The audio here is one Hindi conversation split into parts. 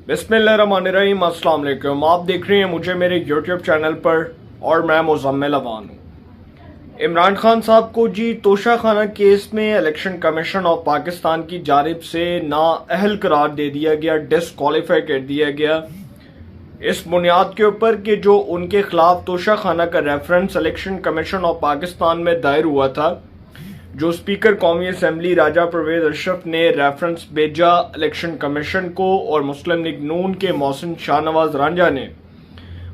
बिस्मिल्लाहिर्रहमानिर्रहीम, अस्सलाम वालेकुम। आप देख रहे हैं मुझे मेरे यूट्यूब चैनल पर और मैं मुज़म्मिल अवान हूँ। इमरान खान साहब को जी तोशाखाना केस में इलेक्शन कमीशन ऑफ पाकिस्तान की जानिब से नाअहल करार दे दिया गया, डिसक्वालीफाई कर दिया गया इस बुनियाद के ऊपर कि जो उनके खिलाफ तोशाखाना का reference election commission of Pakistan में दायर हुआ था, जो स्पीकर कौमी असम्बली राजा परवेज अशरफ ने रेफरेंस भेजा इलेक्शन कमीशन को और मुस्लिम लीग नून के मोहसिन शाहनवाज रांझा ने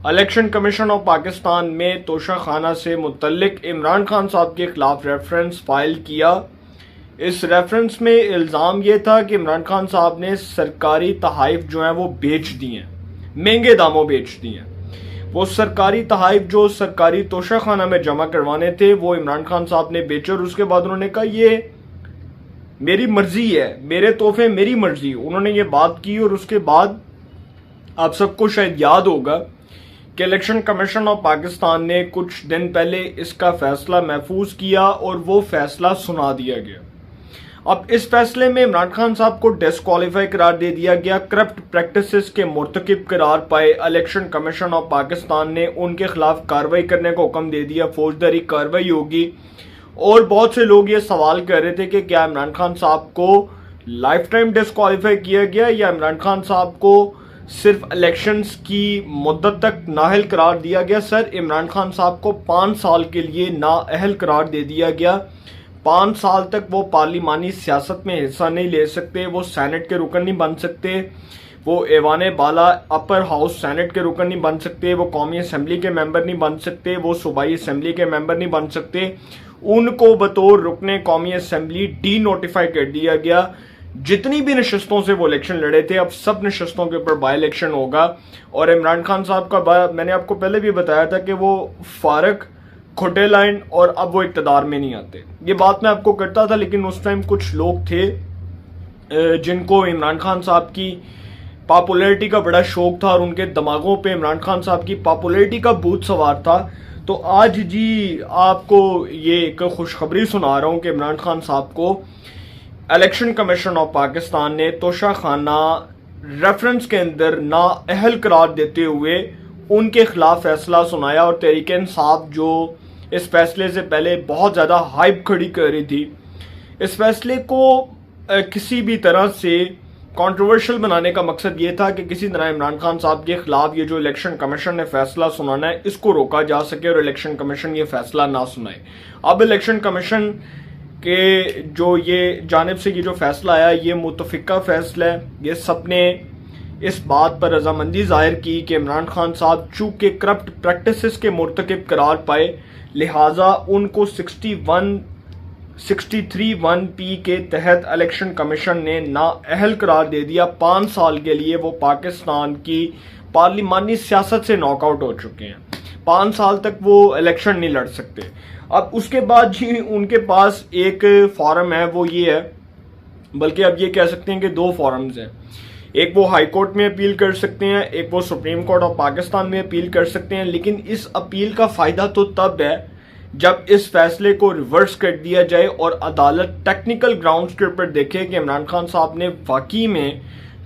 इलेक्शन कमीशन ऑफ पाकिस्तान में तोशाखाना से मुतल्लिक इमरान खान साहब के खिलाफ रेफरेंस फाइल किया। इस रेफरेंस में इल्ज़ाम यह था कि इमरान खान साहब ने सरकारी तहाइफ जो हैं वो बेच दिए, महंगे दामों बेच दिए। वो सरकारी तहाइफ जो सरकारी तोशाखाना में जमा करवाने थे वो इमरान खान साहब ने बेचे और उसके बाद उन्होंने कहा ये मेरी मर्जी है, मेरे तोहफे मेरी मर्जी। उन्होंने ये बात की और उसके बाद आप सबको शायद याद होगा कि इलेक्शन कमीशन ऑफ पाकिस्तान ने कुछ दिन पहले इसका फैसला महफूज किया और वो फैसला सुना दिया गया। अब इस फैसले में इमरान खान साहब को डिसक्वालीफाई करार दे दिया गया। करप्ट प्रैक्टिसेस के मुर्तकिब करार पाए इलेक्शन कमीशन ऑफ पाकिस्तान ने उनके खिलाफ कार्रवाई करने का हुक्म दे दिया, फौजदारी कार्रवाई होगी। और बहुत से लोग ये सवाल कर रहे थे कि क्या इमरान खान साहब को लाइफ टाइम डिसक्वालीफाई किया गया या इमरान खान साहब को सिर्फ इलेक्शंस की मुद्दत तक नाअहल करार दिया गया। सर, इमरान खान साहब को 5 साल के लिए नाअहल करार दे दिया गया। 5 साल तक वो पार्लिमानी सियासत में हिस्सा नहीं ले सकते, वो सेनेट के रुकन नहीं बन सकते, वो ऐवान बाला अपर हाउस सेनेट के रुकन नहीं बन सकते, वो कौमी असम्बली के मेंबर नहीं बन सकते, वो सूबाई असम्बली के मेंबर नहीं बन सकते। उनको बतौर रुकने कौमी असम्बली डी नोटिफाई कर दिया गया। जितनी भी नशस्तों से वो इलेक्शन लड़े थे, अब सब नशस्तों के ऊपर बाई इलेक्शन होगा। और इमरान खान साहब का मैंने आपको पहले भी बताया था कि वो फारक खोटे लाइन और अब वो इक़्तिदार में नहीं आते। ये बात मैं आपको करता था, लेकिन उस टाइम कुछ लोग थे जिनको इमरान खान साहब की पॉपुलैरिटी का बड़ा शौक था और उनके दिमागों पे इमरान खान साहब की पॉपुलैरिटी का भूत सवार था। तो आज जी आपको ये एक खुशखबरी सुना रहा हूं कि इमरान खान साहब को इलेक्शन कमीशन ऑफ पाकिस्तान ने तोशाखाना रेफरेंस के अंदर नाअहल करार देते हुए उनके खिलाफ फैसला सुनाया। और तहरीक इंसाफ जो इस फैसले से पहले बहुत ज़्यादा हाइप खड़ी कर रही थी, इस फैसले को किसी भी तरह से कंट्रोवर्शियल बनाने का मकसद ये था कि किसी तरह इमरान खान साहब के खिलाफ ये जो इलेक्शन कमीशन ने फैसला सुनाना है इसको रोका जा सके और इलेक्शन कमीशन ये फैसला ना सुनाए। अब इलेक्शन कमीशन के जो ये जानिब से ये जो फैसला आया ये मुतफिका फैसला है। ये सबने इस बात पर रजामंदी जाहिर की कि इमरान खान साहब चूंकि करप्ट प्रैक्टिसेस के मुर्तकिब करार पाए, लिहाजा उनको 63(1) के तहत इलेक्शन कमीशन ने नाअहल करार दे दिया। 5 साल के लिए वो पाकिस्तान की पार्लिमानी सियासत से नॉकआउट हो चुके हैं। 5 साल तक वो इलेक्शन नहीं लड़ सकते। अब उसके बाद जी उनके पास एक फॉरम है, वो ये है, बल्कि अब ये कह सकते हैं कि 2 फॉरम्स हैं। एक वो हाई कोर्ट में अपील कर सकते हैं, एक वो सुप्रीम कोर्ट ऑफ पाकिस्तान में अपील कर सकते हैं। लेकिन इस अपील का फायदा तो तब है जब इस फैसले को रिवर्स कर दिया जाए और अदालत टेक्निकल ग्राउंड्स के ऊपर देखे कि इमरान खान साहब ने वाकई में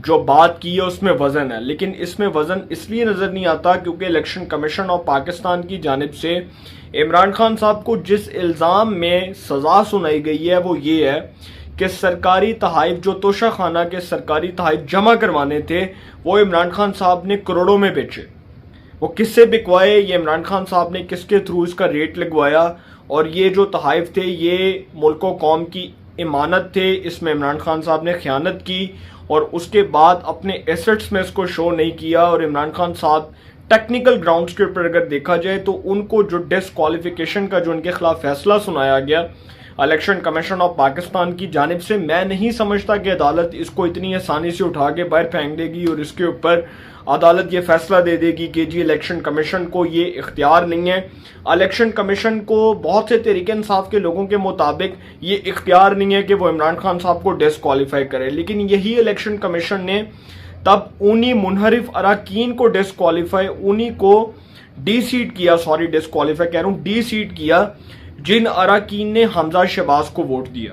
जो बात की है उसमें वजन है। लेकिन इसमें वजन इसलिए नजर नहीं आता क्योंकि इलेक्शन कमीशन ऑफ पाकिस्तान की जानिब से इमरान खान साहब को जिस इल्ज़ाम में सजा सुनाई गई है वो ये है कि सरकारी तहाइफ जो तोशाखाना के सरकारी तहाइफ जमा करवाने थे वो इमरान खान साहब ने करोड़ों में बेचे। वो किससे बिकवाए, ये इमरान खान साहब ने किसके थ्रू इसका रेट लगवाया, और ये जो तहाइफ थे ये मुल्क व कौम की इमानत थे, इसमें इमरान खान साहब ने खयानत की और उसके बाद अपने एसेट्स में इसको शो नहीं किया। और इमरान खान साहब टेक्निकल ग्राउंड्स के ऊपर अगर देखा जाए तो उनको जो डिसक्वालिफिकेशन का जो उनके खिलाफ फैसला सुनाया गया इलेक्शन कमीशन ऑफ पाकिस्तान की जानिब से, मैं नहीं समझता कि अदालत इसको इतनी आसानी से उठा के बाहर फेंक देगी और इसके ऊपर अदालत ये फैसला दे देगी कि जी इलेक्शन कमीशन को ये इख्तियार नहीं है। इलेक्शन कमीशन को बहुत से तहरीक इंसाफ के लोगों के मुताबिक ये इख्तियार नहीं है कि वो इमरान खान साहब को डिसक्वालीफाई करे। लेकिन यही इलेक्शन कमीशन ने तब उन्हीं मुनहरिफ अराकीन को डिसक्वालीफाई, उन्हीं को डी सीट किया, सॉरी डिसक्वालीफाई कह रहा हूँ, डी सीट किया जिन अराकीन ने हमजा शहबाज को वोट दिया।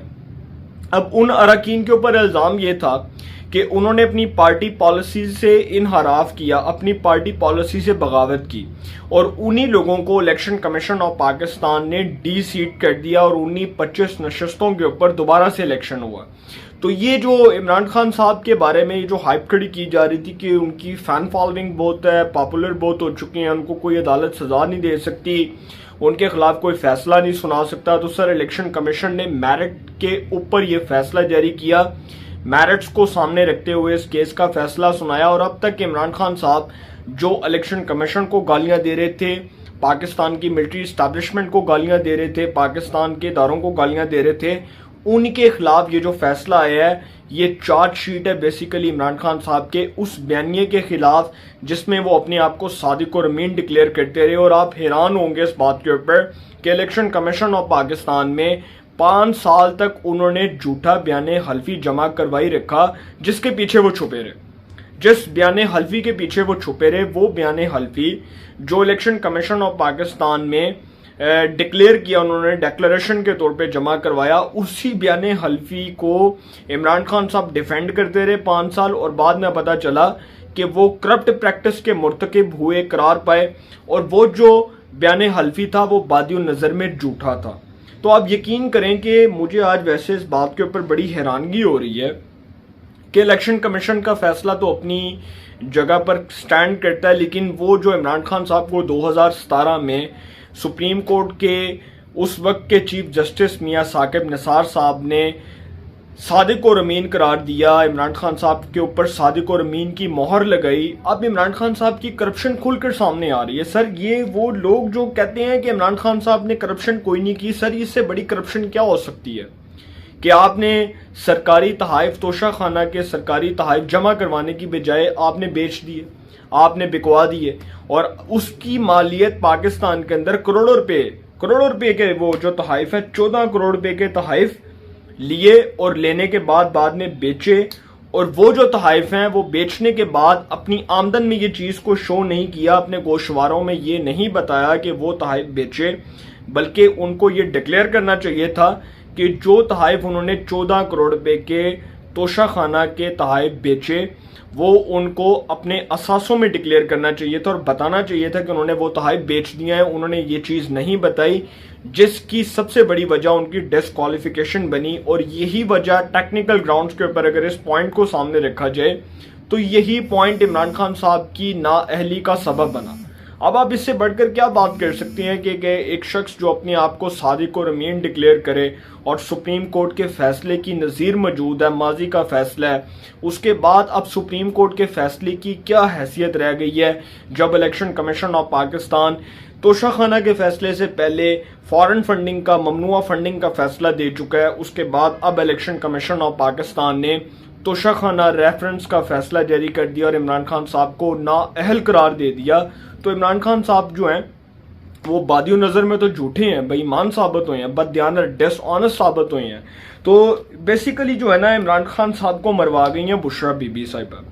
अब उन अराकीन के ऊपर इल्ज़ाम ये था कि उन्होंने अपनी पार्टी पॉलिसी से इनहराफ किया, अपनी पार्टी पॉलिसी से बगावत की और उन्हीं लोगों को इलेक्शन कमीशन ऑफ पाकिस्तान ने डी सीट कर दिया और उन्हीं 25 नशस्तों के ऊपर दोबारा से इलेक्शन हुआ। तो ये जो इमरान खान साहब के बारे में ये जो हाइप खड़ी की जा रही थी कि उनकी फैन फॉलोइंग बहुत है, पॉपुलर बहुत हो चुकी हैं, उनको कोई अदालत सजा नहीं दे सकती, उनके खिलाफ कोई फैसला नहीं सुना सकता, तो सर इलेक्शन कमीशन ने मेरिट के ऊपर ये फैसला जारी किया, मेरिट्स को सामने रखते हुए इस केस का फैसला सुनाया। और अब तक इमरान खान साहब जो इलेक्शन कमीशन को गालियां दे रहे थे, पाकिस्तान की मिलिट्री इस्टेब्लिशमेंट को गालियां दे रहे थे, पाकिस्तान के इदारों को गालियां दे रहे थे, उनके खिलाफ ये जो फैसला आया है ये चार्जशीट है बेसिकली इमरान खान साहब के उस बयानिए के खिलाफ जिसमें वो अपने आप को सादिक और अमीन डिक्लेयर करते रहे। और आप हैरान होंगे इस बात के ऊपर कि इलेक्शन कमीशन ऑफ पाकिस्तान में 5 साल तक उन्होंने झूठा बयाने हल्फी जमा करवाई रखा, जिसके पीछे वो छुपे रहे, जिस बयाने हल्फी के पीछे वो छुपे रहे, वो बयाने हल्फी जो इलेक्शन कमीशन ऑफ पाकिस्तान में डिक्लेयर किया, उन्होंने डिक्लेरेशन के तौर पे जमा करवाया, उसी बयाने हल्फी को इमरान खान साहब डिफेंड करते रहे 5 साल और बाद में पता चला कि वो करप्ट प्रैक्टिस के मुर्तकिब हुए करार पाए और वो जो बयाने हल्फी था वो बादियो नज़र में झूठा था। तो आप यकीन करें कि मुझे आज वैसे इस बात के ऊपर बड़ी हैरानगी हो रही है कि इलेक्शन कमीशन का फैसला तो अपनी जगह पर स्टैंड करता है, लेकिन वो जो इमरान खान साहब को 2017 में सुप्रीम कोर्ट के उस वक्त के चीफ जस्टिस मियां साकिब निसार साहब ने सादिक और अमीन करार दिया, इमरान खान साहब के ऊपर सादिक और अमीन की मोहर लगाई। अब इमरान खान साहब की करप्शन खुलकर सामने आ रही है। सर ये वो लोग जो कहते हैं कि इमरान खान साहब ने करप्शन कोई नहीं की, सर इससे बड़ी करप्शन क्या हो सकती है कि आपने सरकारी तहाइफ, तोशा खाना के सरकारी तहाइफ जमा करवाने की बजाय आपने बेच दिए, आपने बिकवा दिए और उसकी मालियत पाकिस्तान के अंदर करोड़ों रुपए के वो जो तहाइफ है 14 करोड़ रुपए के तहाइफ लिए और लेने के बाद में बेचे। और वो जो तहाइफ हैं वो बेचने के बाद अपनी आमदन में ये चीज़ को शो नहीं किया, अपने गोशवारों में ये नहीं बताया कि वो तहाइफ बेचे, बल्कि उनको ये डिक्लेयर करना चाहिए था कि जो तहाइफ उन्होंने 14 करोड़ रुपए के तोशा खाना के तहाइफ बेचे वो उनको अपने असासों में डिक्लेयर करना चाहिए था और बताना चाहिए था कि उन्होंने वो तहाइफ बेच दिया है। उन्होंने ये चीज़ नहीं बताई, जिसकी सबसे बड़ी वजह उनकी डिस्क्वालिफिकेशन बनी। और यही वजह टेक्निकल ग्राउंड्स के ऊपर अगर इस पॉइंट को सामने रखा जाए तो यही पॉइंट इमरान खान साहब की नाअहली का सबब बना। अब आप इससे बढ़कर क्या बात कर सकते हैं कि एक शख्स जो अपने आप को सादिक और अमीन डिक्लेयर करे और सुप्रीम कोर्ट के फैसले की नज़ीर मौजूद है, माजी का फैसला है, उसके बाद अब सुप्रीम कोर्ट के फैसले की क्या हैसियत रह गई है जब इलेक्शन कमीशन ऑफ पाकिस्तान तोशा खाना के फैसले से पहले फॉरेन फंडिंग का, ममनुआ फंडिंग का फैसला दे चुका है। उसके बाद अब इलेक्शन कमीशन ऑफ पाकिस्तान ने तोशा खाना रेफरेंस का फैसला जारी कर दिया और इमरान खान साहब को नाअहल करार दे दिया। तो इमरान खान साहब जो हैं वो बादियो नज़र में तो झूठे हैं, बेईमान साबित हुए हैं, बददियानत, डिसऑनेस्ट साबित हुए हैं। तो बेसिकली जो है ना, इमरान खान साहब को मरवा गई हैं बुशरा बीबी साहिबा,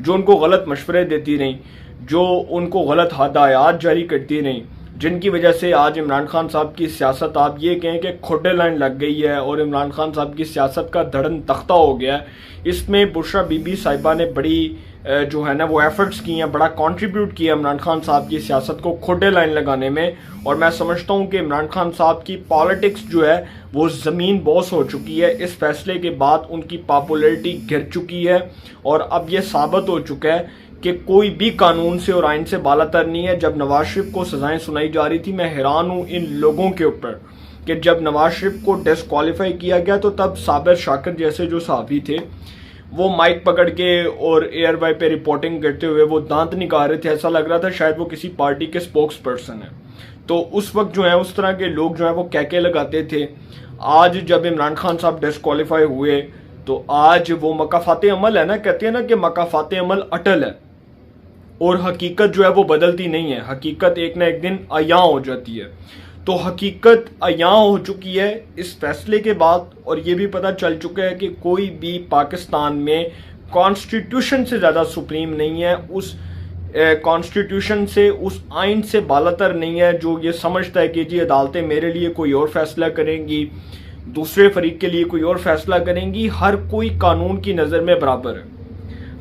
जो उनको गलत मशवरे देती रहीं, जो उनको गलत हदायत जारी करती रहीं, जिनकी वजह से आज इमरान खान साहब की सियासत आप ये कहें कि खोटे लाइन लग गई है और इमरान खान साहब की सियासत का धड़न तख्ता हो गया है। इसमें बुशरा बीबी साहिबा ने बड़ी जो है ना वो एफर्ट्स किए हैं, बड़ा कंट्रीब्यूट किया इमरान खान साहब की सियासत को खोटे लाइन लगाने में। और मैं समझता हूँ कि इमरान खान साहब की पॉलिटिक्स जो है वो ज़मीन बॉस हो चुकी है। इस फैसले के बाद उनकी पॉपुलैरिटी गिर चुकी है और अब ये साबित हो चुका है कि कोई भी कानून से और आइन से बालातर नहीं है। जब नवाज शरीफ को सजाएं सुनाई जा रही थी, मैं हैरान हूँ इन लोगों के ऊपर कि जब नवाज शरीफ को डिस्क्वालीफाई किया गया तो तब साबिर शाकिर जैसे जो सहाफ़ी थे वो माइक पकड़ के और एयर वाई पे रिपोर्टिंग करते हुए वो दांत निकाल रहे थे, ऐसा लग रहा था शायद वो किसी पार्टी के स्पोक्स पर्सन है। तो उस वक्त जो है उस तरह के लोग जो है वो कहके लगाते थे। आज जब इमरान खान साहब डिस्क्वालीफाई हुए तो आज वो मकाफाते अमल है ना, कहते हैं ना कि मकाफाते अमल अटल है और हकीकत जो है वो बदलती नहीं है, हकीकत एक ना एक दिन अयां हो जाती है। तो हकीकत अयां हो चुकी है इस फैसले के बाद और ये भी पता चल चुका है कि कोई भी पाकिस्तान में कॉन्स्टिट्यूशन से ज़्यादा सुप्रीम नहीं है, उस कॉन्स्टिट्यूशन से, उस आइन से बालातर नहीं है जो ये समझता है कि जी अदालतें मेरे लिए कोई और फैसला करेंगी, दूसरे फरीक के लिए कोई और फैसला करेंगी। हर कोई कानून की नज़र में बराबर है।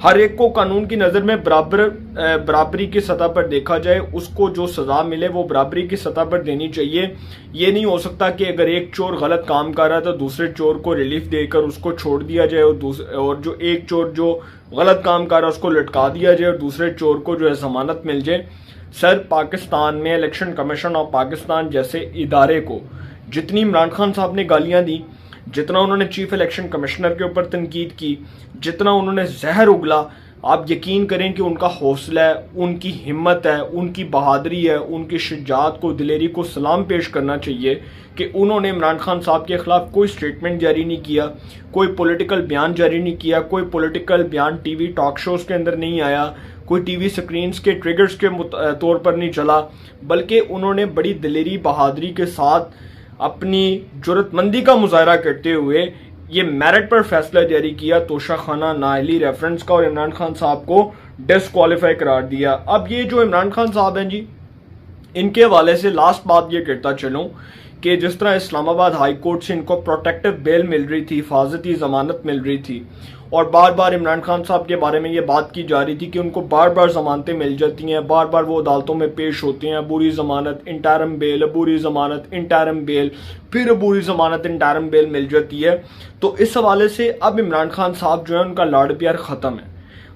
हर एक को कानून की नज़र में बराबरी की सतह पर देखा जाए, उसको जो सज़ा मिले वो बराबरी की सतह पर देनी चाहिए। ये नहीं हो सकता कि अगर एक चोर गलत काम कर रहा है तो दूसरे चोर को रिलीफ देकर उसको छोड़ दिया जाए और जो एक चोर जो गलत काम कर रहा है उसको लटका दिया जाए और दूसरे चोर को जो है जमानत मिल जाए। सर, पाकिस्तान में इलेक्शन कमीशन ऑफ पाकिस्तान जैसे इदारे को जितनी इमरान खान साहब ने गालियां दी, जितना उन्होंने चीफ इलेक्शन कमिश्नर के ऊपर तनकीद की, जितना उन्होंने जहर उगला, आप यकीन करें कि उनका हौसला है, उनकी हिम्मत है, उनकी बहादुरी है, उनकी शुजाअत को, दिलेरी को सलाम पेश करना चाहिए कि उन्होंने इमरान खान साहब के खिलाफ कोई स्टेटमेंट जारी नहीं किया, कोई पॉलिटिकल बयान जारी नहीं किया, कोई पॉलिटिकल बयान टीवी टॉक शोज के अंदर नहीं आया, कोई टीवी स्क्रीन्स के ट्रिगर्स के तौर पर नहीं चला, बल्कि उन्होंने बड़ी दिलेरी बहादुरी के साथ अपनी जुर्रतमंदी का मुजाहरा करते हुए ये मेरिट पर फैसला जारी किया, तोशाखाना नाअहली रेफरेंस का, और इमरान खान साहब को डिस्क्वालीफाई करार दिया। अब ये जो इमरान खान साहब हैं जी, इनके हवाले से लास्ट बात ये कहता चलूं कि जिस तरह इस्लामाबाद हाई कोर्ट से इनको प्रोटेक्टिव बेल मिल रही थी, हिफाजती जमानत मिल रही थी, और बार बार इमरान खान साहब के बारे में ये बात की जा रही थी कि उनको बार बार जमानतें मिल जाती हैं, बार बार वो अदालतों में पेश होते हैं, अबूरी जमानत इंटरिम बेल, अबूरी जमानत इंटरिम बेल, फिर अबूरी जमानत इंटरिम बेल मिल जाती है। तो इस हवाले से अब इमरान खान साहब जो है उनका लाड़ प्यार ख़त्म है।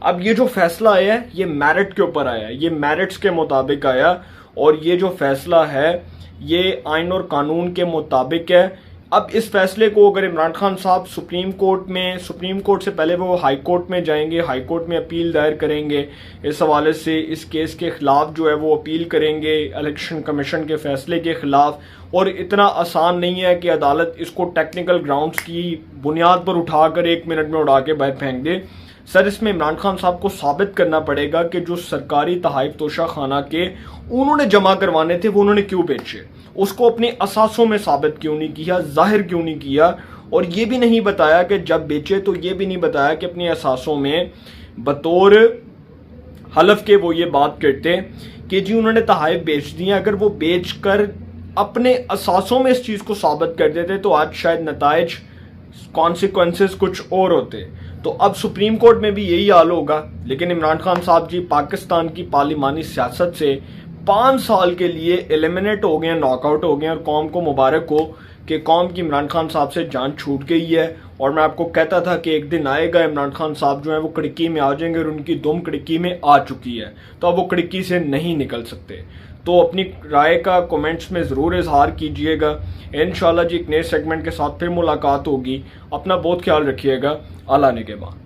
अब ये जो फैसला आया है ये मेरिट के ऊपर आया, ये मेरिट्स के मुताबिक आया, और ये जो फैसला है ये आइन और कानून के मुताबिक है। अब इस फैसले को अगर इमरान खान साहब सुप्रीम कोर्ट से पहले वो हाई कोर्ट में जाएंगे, हाई कोर्ट में अपील दायर करेंगे, इस हवाले से इस केस के खिलाफ जो है वो अपील करेंगे इलेक्शन कमीशन के फैसले के खिलाफ, और इतना आसान नहीं है कि अदालत इसको टेक्निकल ग्राउंड्स की बुनियाद पर उठाकर 1 मिनट में उड़ा के बाहर फेंक दे। सर, इसमें इमरान खान साहब को साबित करना पड़ेगा कि जो सरकारी तहाइफ तोशाखाना के उन्होंने जमा करवाने थे वो उन्होंने क्यों बेचे, उसको अपने असासों में साबित क्यों नहीं किया, जाहिर क्यों नहीं किया, और ये भी नहीं बताया कि जब बेचे तो ये भी नहीं बताया कि अपने असासों में बतौर हलफ के वो ये बात करते कि जी उन्होंने तहाइफ बेच दिए। अगर वो बेच कर अपने असासों में इस चीज़ को साबित कर देते तो आज शायद नताइज कॉन्सिक्वेंसेस कुछ और होते। तो अब सुप्रीम कोर्ट में भी यही हाल होगा। लेकिन इमरान खान साहब जी पाकिस्तान की पार्लिमानी सियासत से 5 साल के लिए एलिमिनेट हो गए, नॉकआउट हो गए, और कौम को मुबारक हो कि कौम की इमरान खान साहब से जान छूट गई है। और मैं आपको कहता था कि एक दिन आएगा इमरान खान साहब जो है वो खिड़की में आ जाएंगे, और उनकी दुम खिड़की में आ चुकी है, तो अब वो खिड़की से नहीं निकल सकते। तो अपनी राय का कमेंट्स में ज़रूर इजहार कीजिएगा। इंशाल्लाह जी एक नए सेगमेंट के साथ फिर मुलाकात होगी। अपना बहुत ख्याल रखिएगा। अल्लाह ने के बाद।